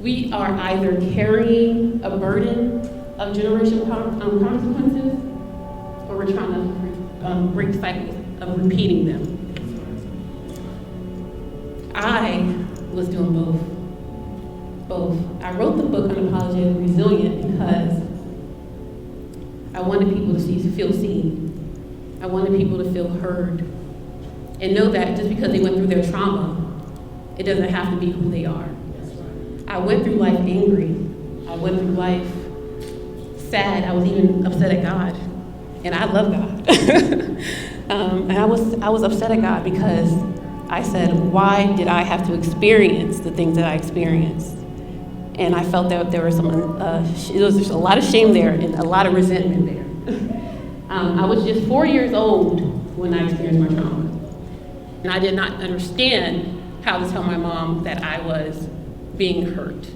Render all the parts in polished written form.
we are either carrying a burden of generational consequences, or we're trying to break cycles of repeating them. I was doing both. I wrote the book Unapologetically Resilient because I wanted people to feel seen. I wanted people to feel heard and know that just because they went through their trauma, it doesn't have to be who they are. I went through life angry. I went through life sad. I was even upset at God. And I love God. And I was upset at God because I said, why did I have to experience the things that I experienced? And I felt that there was there was just a lot of shame there and a lot of resentment there. I was just 4 years old when I experienced my trauma. And I did not understand how to tell my mom that I was being hurt.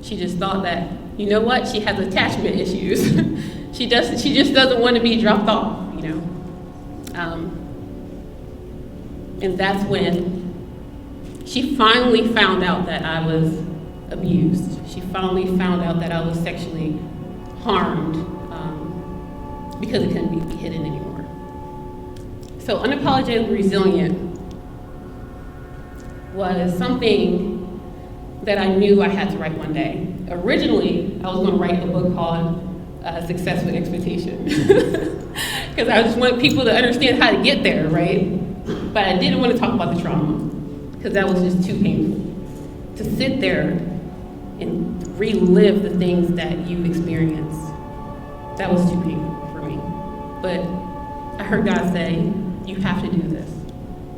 She just thought that, you know what, she has attachment issues. She just doesn't want to be dropped off, you know. And that's when she finally found out that I was abused. She finally found out that I was sexually harmed because it couldn't be hidden anymore. So Unapologetically Resilient was something that I knew I had to write one day. Originally, I was going to write a book called Success with Expectation. Because I just want people to understand how to get there, right? But I didn't want to talk about the trauma, because that was just too painful. To sit there and relive the things that you experienced, that was too painful for me. But I heard God say, you have to do this.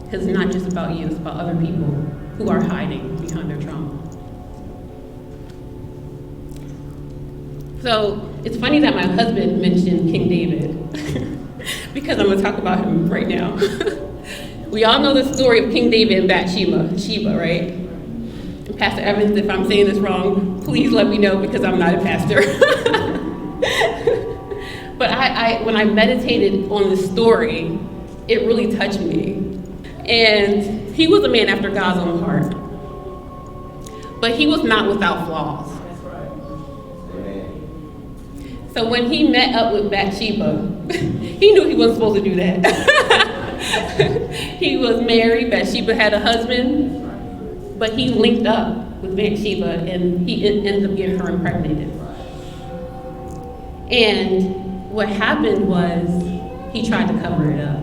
Because it's not just about you, it's about other people who are hiding behind their trauma. So it's funny that my husband mentioned King David, because I'm going to talk about him right now. We all know the story of King David and Bathsheba, right? And Pastor Evans, if I'm saying this wrong, please let me know, because I'm not a pastor. But when I meditated on the story, it really touched me. And he was a man after God's own heart. But he was not without flaws. So when he met up with Bathsheba, he knew he wasn't supposed to do that. He was married, Bathsheba had a husband, but he linked up with Bathsheba and he ended up getting her impregnated. And what happened was he tried to cover it up.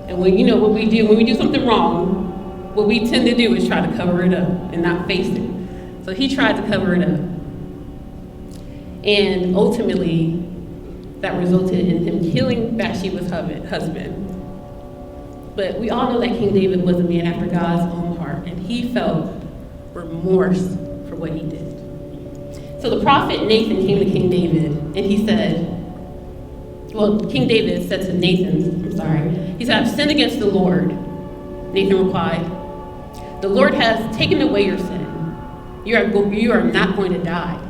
And when when we do something wrong, what we tend to do is try to cover it up and not face it. So he tried to cover it up. And ultimately, that resulted in him killing Bathsheba's husband. But we all know that King David was a man after God's own heart, and he felt remorse for what he did. So the prophet Nathan came to King David, and he said, King David said to Nathan, he said, I've sinned against the Lord. Nathan replied, the Lord has taken away your sin. You are not going to die.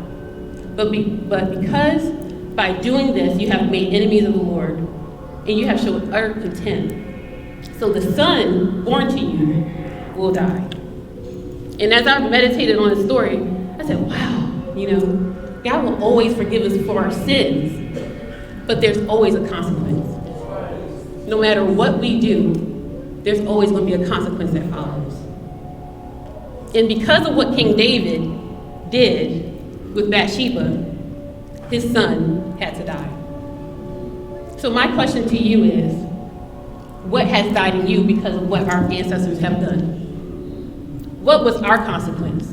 But because by doing this you have made enemies of the Lord, and you have shown utter contempt, so the son born to you will die. And as I meditated on the story, I said, wow, God will always forgive us for our sins, but there's always a consequence. No matter what we do, there's always going to be a consequence that follows. And because of what King David did with Bathsheba, his son had to die. So my question to you is, what has died in you because of what our ancestors have done? What was our consequence?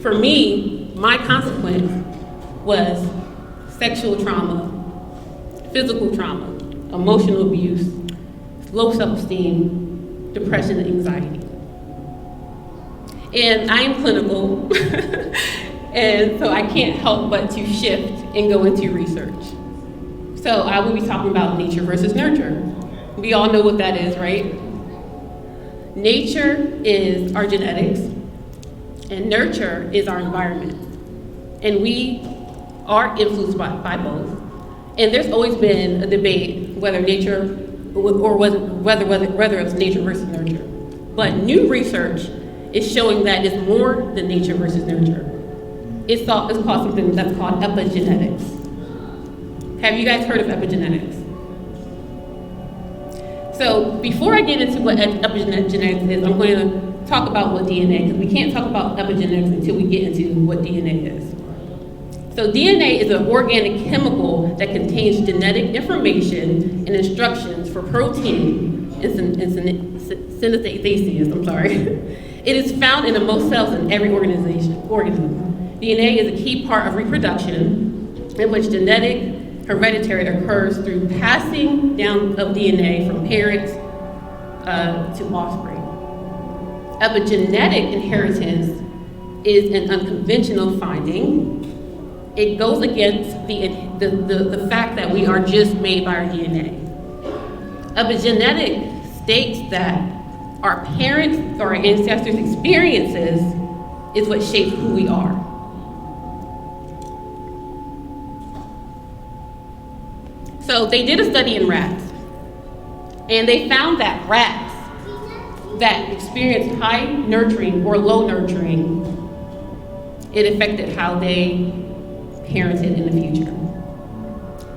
For me, my consequence was sexual trauma, physical trauma, emotional abuse, low self-esteem, depression, and anxiety. And I am clinical, and so I can't help but to shift and go into research. So I will be talking about nature versus nurture. We all know what that is, right? Nature is our genetics, and nurture is our environment. And we are influenced by both. And there's always been a debate whether nature, or whether it's nature versus nurture. But new research is showing that it's more than nature versus nurture. It's called something that's called epigenetics. Have you guys heard of epigenetics? So before I get into what epigenetics is, I'm going to talk about what DNA, because we can't talk about epigenetics until we get into what DNA is. So DNA is an organic chemical that contains genetic information and instructions for protein and synthetases, It is found in the most cells in every organism. DNA is a key part of reproduction, in which genetic hereditary occurs through passing down of DNA from parents to offspring. Epigenetic inheritance is an unconventional finding. It goes against the fact that we are just made by our DNA. Epigenetic states that our parents or our ancestors' experiences is what shapes who we are. So they did a study in rats, and they found that rats that experienced high nurturing or low nurturing, it affected how they parented in the future.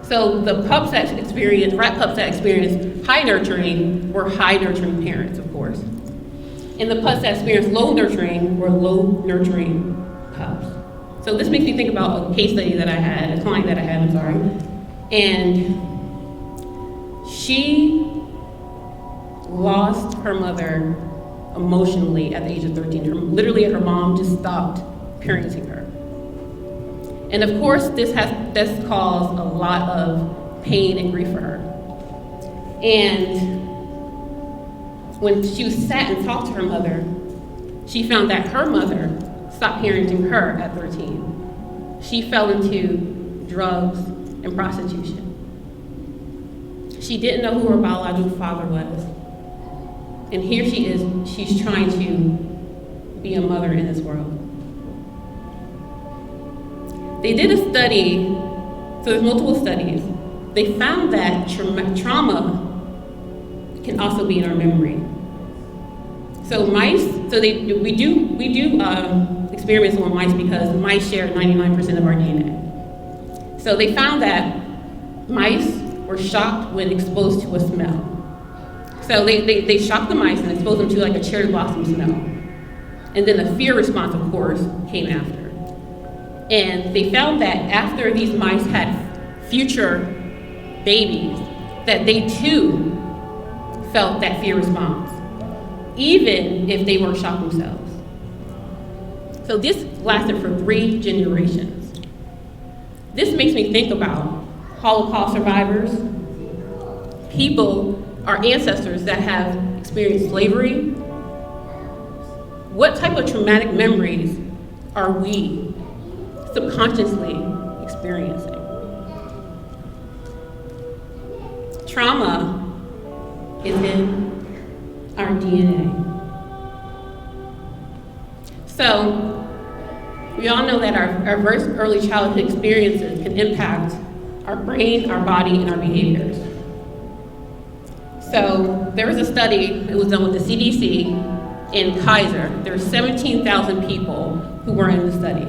So the pups that experienced, rat pups that experienced high nurturing were high nurturing parents, of course. And the pups that experienced low nurturing were low nurturing pups. So this makes me think about a case study that I had, a client that I had, and she lost her mother emotionally at the age of 13. Literally, her mom just stopped parenting her. And of course, this caused a lot of pain and grief for her. And when she sat and talked to her mother, she found that her mother stopped parenting her at 13. She fell into drugs and prostitution. She didn't know who her biological father was. And here she is, she's trying to be a mother in this world. They did a study, so there's multiple studies. They found that trauma can also be in our memory. So we do experiments on mice because mice share 99% of our DNA. So they found that mice were shocked when exposed to a smell. So they shocked the mice and exposed them to like a cherry blossom smell. And then the fear response, of course, came after. And they found that after these mice had future babies, that they too felt that fear response, even if they weren't shocked themselves. So this lasted for 3 generations. This makes me think about Holocaust survivors, people, our ancestors that have experienced slavery. What type of traumatic memories are we subconsciously experiencing? Trauma is in our DNA. So, we all know that our first early childhood experiences can impact our brain, our body, and our behaviors. So, there was a study, it was done with the CDC in Kaiser. There were 17,000 people who were in the study.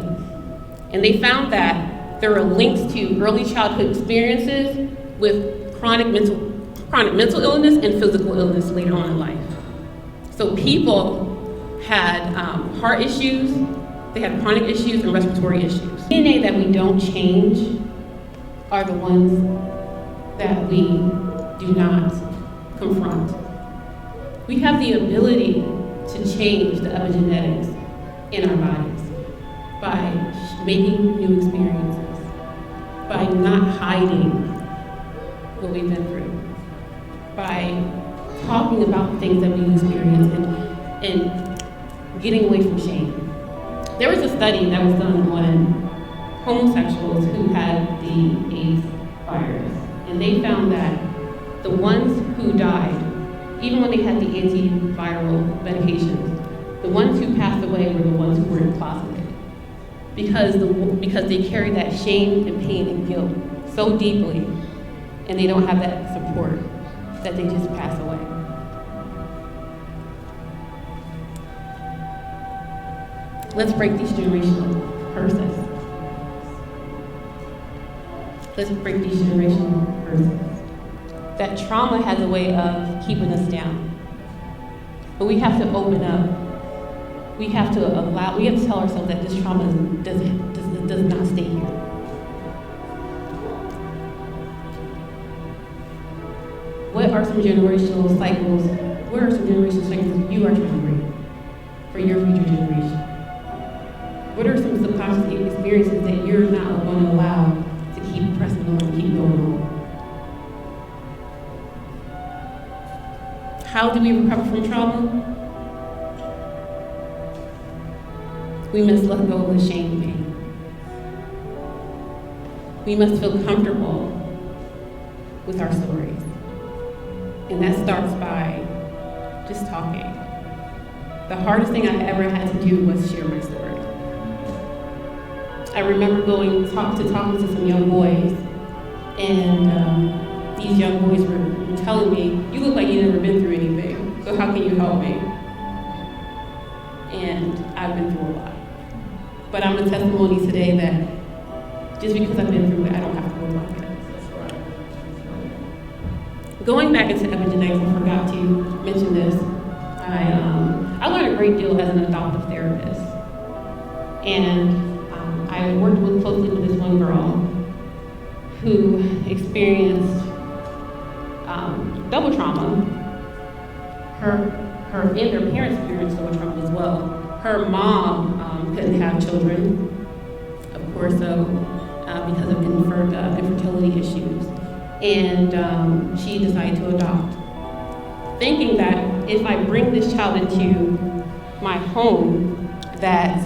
And they found that there were links to early childhood experiences with chronic mental illness and physical illness later on in life. So people had heart issues, they had chronic issues and respiratory issues. DNA that we don't change are the ones that we do not confront. We have the ability to change the epigenetics in our bodies by making new experiences, by not hiding what we've been through, by talking about things that we experience and getting away from shame. There was a study that was done on homosexuals who had the AIDS virus, and they found that the ones who died, even when they had the antiviral medications, the ones who passed away were the ones who were closeted. Because they carry that shame and pain and guilt so deeply, and they don't have that support, that they just pass away. Let's break these generational curses. Let's break these generational curses. That trauma has a way of keeping us down. But we have to open up. We have to tell ourselves that this trauma does not stay here. What are some generational cycles? What are some generational cycles you are trying to break for your future generation? What are some subconscious experiences that you're not going to allow to keep pressing on and keep going on? How do we recover from trauma? We must let go of the shame and pain. We must feel comfortable with our stories. And that starts by just talking. The hardest thing I ever had to do was share my story. I remember talking to some young boys, and these young boys were telling me, "You look like you've never been through anything, so how can you help me?" And I've been through a lot. But I'm a testimony today that just because I've been through it, I don't have to live like it. Going back into epigenetics, I forgot to mention this. I learned a great deal as an adoptive therapist. And I worked closely with this one girl who experienced double trauma. Her and her parents experienced double trauma as well. Her mom couldn't have children, of course, because of infertility issues. And she decided to adopt, thinking that if I bring this child into my home, that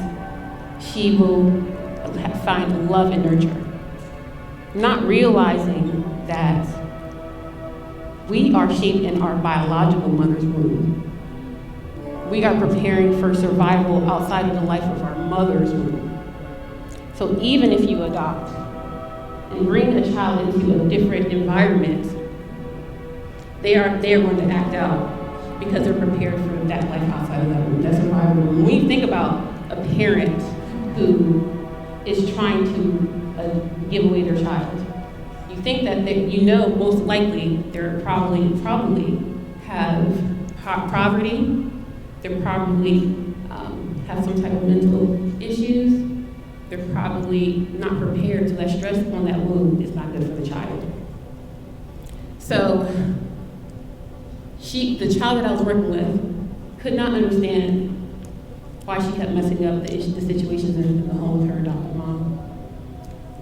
she will find love and nurture. Not realizing that we are shaped in our biological mother's womb. We are preparing for survival outside of the life of our mother's womb. So even if you adopt and bring a child into a different environment, they are going to act out because they're prepared for that life outside of that womb. That's survival. When we think about a parent who is trying to give away their child, you think that most likely they're probably have poverty. They probably have some type of mental issues. They're probably not prepared, so that stress on that womb is not good for the child. So the child that I was working with could not understand why she kept messing up the situations in the home with her adopted mom.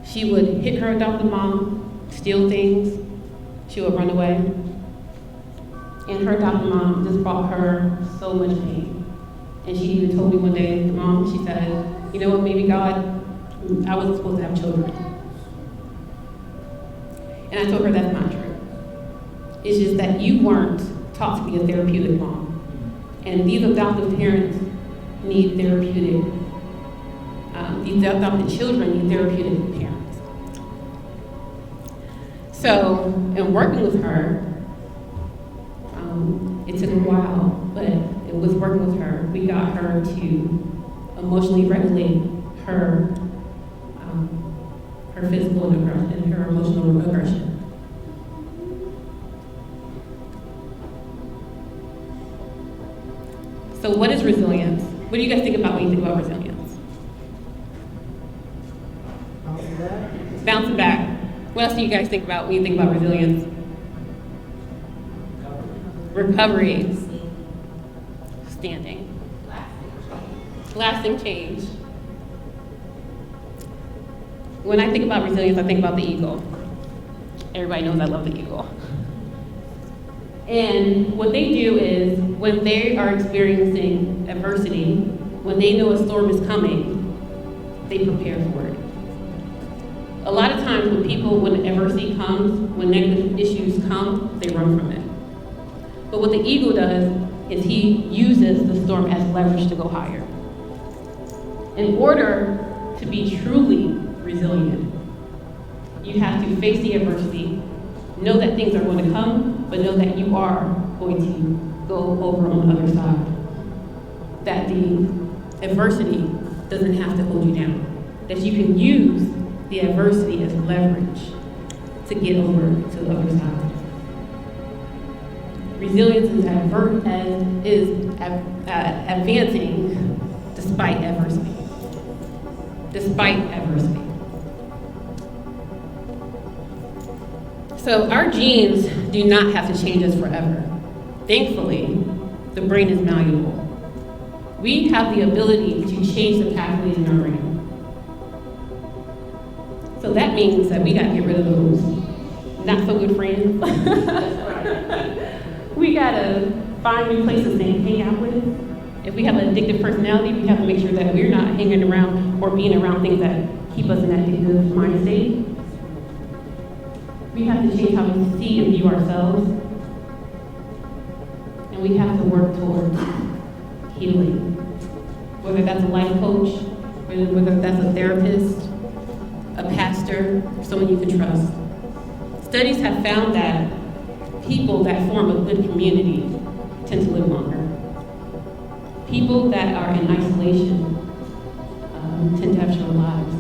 She would hit her adopted mom, steal things, she would run away. And her adopted mom just brought her so much pain. And she even told me one day, the mom, she said, "You know what, maybe God, I wasn't supposed to have children." And I told her that's not true. It's just that you weren't taught to be a therapeutic mom. And these adoptive parents need therapeutic, these adopted children need therapeutic parents. So, in working with her, it took a while, but it was working with her. We got her to emotionally regulate her physical aggression and her emotional aggression. So what is resilience? What do you guys think about when you think about resilience? Bouncing back. What else do you guys think about when you think about resilience? Recovery. Standing. Lasting change. When I think about resilience, I think about the eagle. Everybody knows I love the eagle. And what they do is, when they are experiencing adversity, when they know a storm is coming, they prepare for it. A lot of times when adversity comes, when negative issues come, they run from it. But what the eagle does is he uses the storm as leverage to go higher. In order to be truly resilient, you have to face the adversity, know that things are going to come, but know that you are going to go over on the other side. That the adversity doesn't have to hold you down. That you can use the adversity as leverage to get over to the other side. Resilience is advancing despite adversity. Despite adversity. So our genes do not have to change us forever. Thankfully, the brain is malleable. We have the ability to change the pathways in our brain. So that means that we gotta get rid of those not so good friends. We gotta find new places to hang out with. If we have an addictive personality, we have to make sure that we're not hanging around or being around things that keep us in that addictive mind state. We have to change how we see and view ourselves. And we have to work towards healing. Whether that's a life coach, whether that's a therapist, a pastor, or someone you can trust. Studies have found that people that form a good community tend to live longer. People that are in isolation tend to have shorter lives.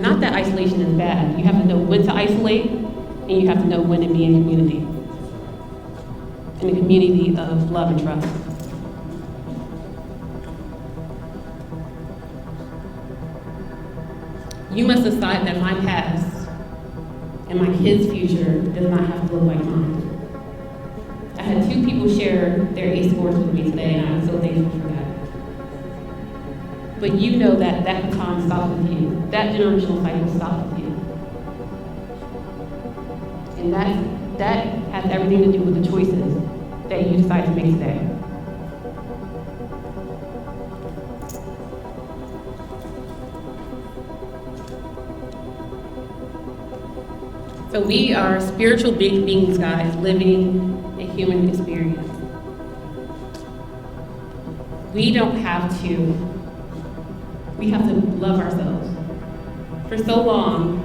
Not that isolation is bad. You have to know when to isolate, and you have to know when to be in community. In a community of love and trust. You must decide that my past and my kids' future does not have to look like mine. I had 2 people share their ACE scores with me today, and I'm so thankful for that. But you know that that baton stops with you. That generational cycle stops with you. And that has everything to do with the choices that you decide to make today. So we are spiritual beings, guys, living a human experience. We have to love ourselves. For so long,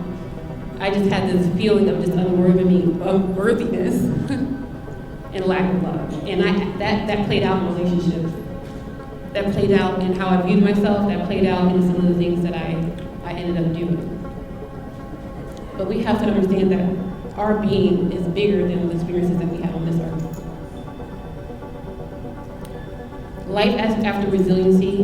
I just had this feeling of just unworthiness and lack of love. And that played out in relationships. That played out in how I viewed myself. That played out in some of the things that I ended up doing. But we have to understand that our being is bigger than the experiences that we have on this earth. Life after resiliency